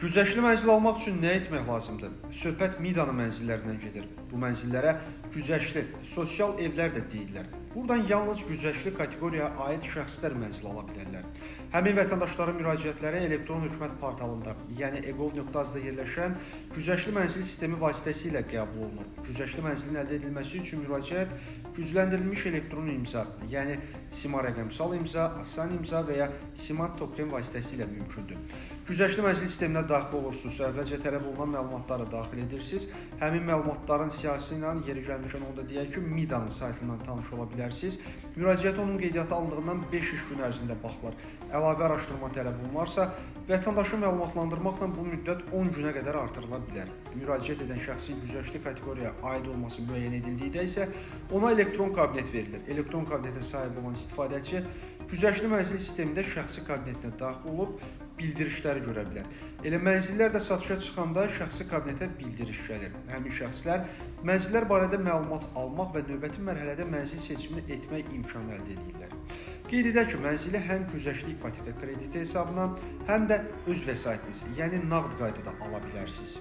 Güzəştli mənzil almaq üçün nə etmək lazımdır? Söhbət Midanın mənzillərindən gedir. Bu mənzillərə güzəştli, sosial evlər də deyirlər. Buradan yalnız güzəştli kateqoriyaya aid şəxslər mənzil ala bilərlər. Həmin vətəndaşların müraciətləri elektron hökumət portalında, yəni eGov.az-da yerləşən güzəştli mənzil sistemi vasitəsilə qəbul olunur. Güzəştli mənzilin əldə edilməsi üçün müraciət gücləndirilmiş elektron imza, yəni SIMA rəqəmsal imza, asan imza və ya SIMAT token vasitəsilə mümkündür. Güzəştli mənzil sisteminə daxil olursunuzsa, əvvəlcə tələb olunan məlumatları daxil edirsiniz. Həmin məlumatların siyahısı ilə yeri gəlmişən onda deyək ki, Midanın saytından tanış ola bilərsiniz. Müraciət onun qeydiyyata alındığından 5 iş gün ərzində baxılar. Əlavə araşdırma tələb olunarsa, vətəndaşı məlumatlandırmaqla bu müddət 10 günə qədər artırıla bilər. Müraciət edən şəxsin güzəştli kateqoriyaya aid olması müəyyən edildikdə isə ona elektron kabinet verilir. Elektron kabinetə sahib olan istifadəçi güzəştli mənzil sistemində şəxsi kabinetinə daxil olub bildirişləri görə bilər. Elə mənzillər də satışa çıxanda şəxsi kabinetə bildiriş gəlir. Həmin şəxslər mənzillər barədə məlumat almaq və növbəti mərhələdə mənzil seçimini etmək imkanı əldə edirlər. Qeyd edək ki, mənzili həm güzəştli ipoteka krediti hesabına, həm də öz vəsaitiniz, yəni nağd qaydada ala bilərsiniz.